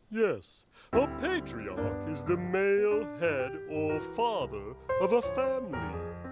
Yes. A patriarch is the male head or father of a family.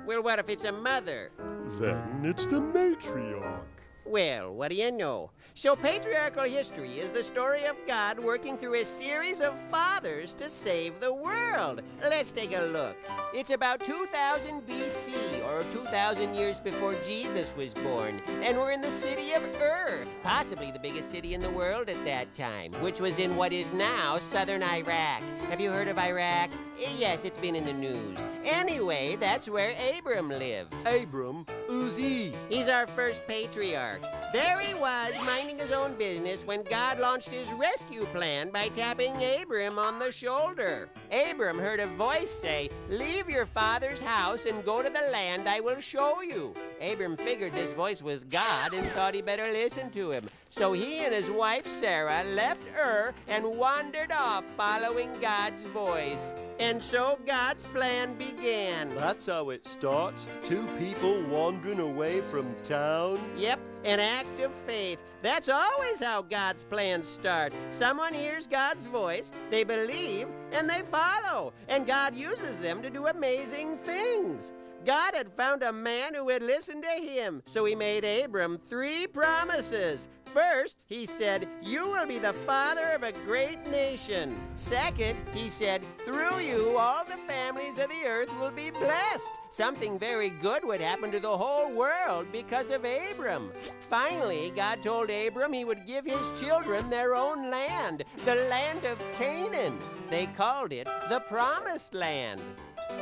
Well, what if it's a mother? Then it's the matriarch. Well, what do you know? So patriarchal history is the story of God working through a series of fathers to save the world. Let's take a look. It's about 2000 BC, or 2,000 years before Jesus was born, and we're in the city of Ur, possibly the biggest city in the world at that time, which was in what is now southern Iraq. Have you heard of Iraq? Yes, it's been in the news. Anyway, that's where Abram lived. Abram? Who's he? He's our first patriarch. There he was, minding his own business when God launched his rescue plan by tapping Abram on the shoulder. Abram heard a voice say, "Leave your father's house and go to the land I will show you." Abram figured this voice was God and thought he better listen to him. So he and his wife Sarah left Ur and wandered off following God's voice. And so God's plan began. That's how it starts. Two people wandering away from town. Yep, an act of faith. That's always how God's plans start. Someone hears God's voice, they believe, and they follow. And God uses them to do amazing things. God had found a man who would listen to him, so he made Abram 3 promises. First, he said, "You will be the father of a great nation." Second, he said, "Through you, all the families of the earth will be blessed." Something very good would happen to the whole world because of Abram. Finally, God told Abram he would give his children their own land, the land of Canaan. They called it the Promised Land.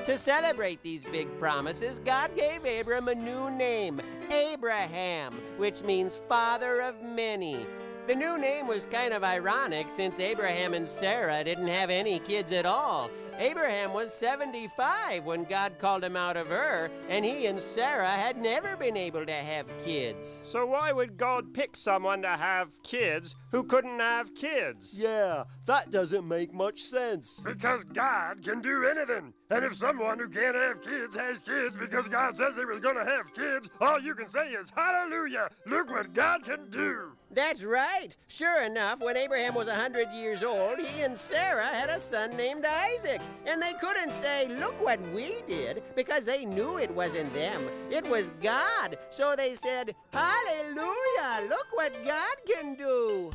To celebrate these big promises, God gave Abram a new name, Abraham, which means father of many. The new name was kind of ironic since Abraham and Sarah didn't have any kids at all. Abraham was 75 when God called him out of Ur, and he and Sarah had never been able to have kids. So why would God pick someone to have kids who couldn't have kids? Yeah, that doesn't make much sense. Because God can do anything. And if someone who can't have kids has kids because God says he was going to have kids, all you can say is, "Hallelujah, look what God can do." That's right. Sure enough, when Abraham was 100 years old, he and Sarah had a son named Isaac. And they couldn't say, "Look what we did," because they knew it wasn't them. It was God. So they said, "Hallelujah, look what God can do."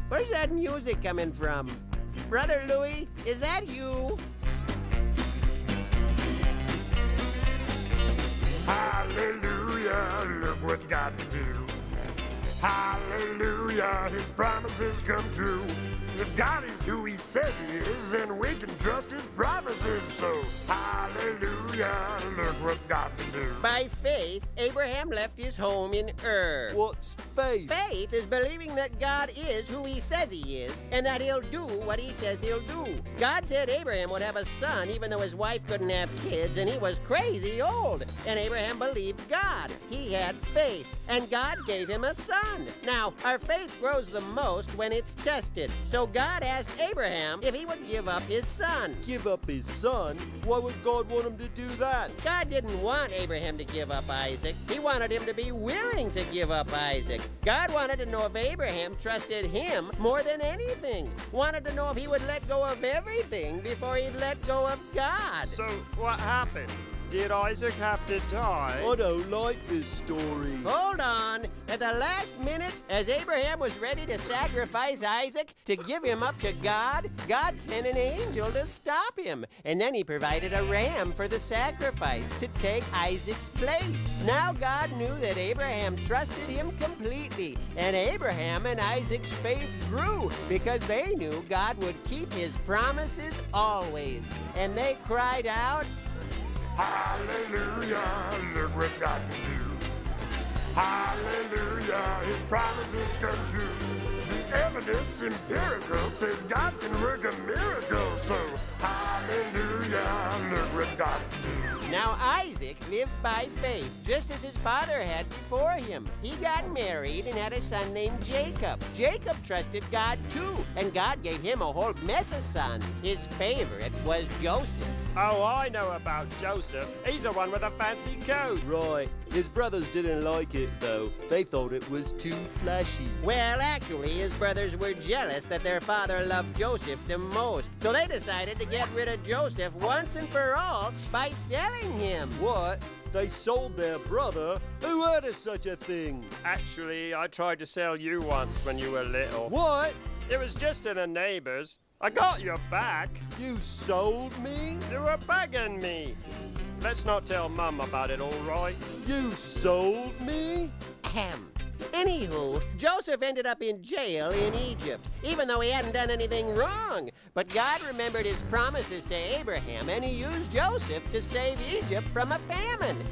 Where's that music coming from? Brother Louie, is that you? Hallelujah, look what God can do. Hallelujah, his promises come true. If God is who he said he is, then we can trust his promises. So, hallelujah, look what God can do. By faith, Abraham left his home in Ur. What's faith? Faith is believing that God is who he says he is, and that he'll do what he says he'll do. God said Abraham would have a son even though his wife couldn't have kids, and he was crazy old. And Abraham believed God. He had faith, and God gave him a son. Now, our faith grows the most when it's tested. So God asked Abraham if he would give up his son. Give up his son? Why would God want him to do that? God didn't want Abraham to give up Isaac. He wanted him to be willing to give up Isaac. God wanted to know if Abraham trusted him more than anything. Wanted to know if he would let go of everything before he'd let go of God. So what happened? Did Isaac have to die? I don't like this story. Hold on. At the last minute, as Abraham was ready to sacrifice Isaac to give him up to God, God sent an angel to stop him. And then he provided a ram for the sacrifice to take Isaac's place. Now God knew that Abraham trusted him completely. And Abraham and Isaac's faith grew because they knew God would keep his promises always. And they cried out, Hallelujah, look what God can do. Hallelujah, his promises come true. The evidence empirical says God can work a miracle. So, hallelujah, look what God can do. Now Isaac lived by faith, just as his father had before him. He got married and had a son named Jacob. Jacob trusted God too, and God gave him a whole mess of sons. His favorite was Joseph. Oh, I know about Joseph. He's the one with a fancy coat. Right. His brothers didn't like it, though. They thought it was too flashy. Well, actually, his brothers were jealous that their father loved Joseph the most. So they decided to get rid of Joseph once and for all by selling him. What? They sold their brother? Who heard of such a thing? Actually, I tried to sell you once when you were little. What? It was just to the neighbors. I got your back. You sold me? You were begging me. Let's not tell Mum about it, all right? You sold me? Ahem. Anywho, Joseph ended up in jail in Egypt, even though he hadn't done anything wrong. But God remembered his promises to Abraham, and he used Joseph to save Egypt from a famine.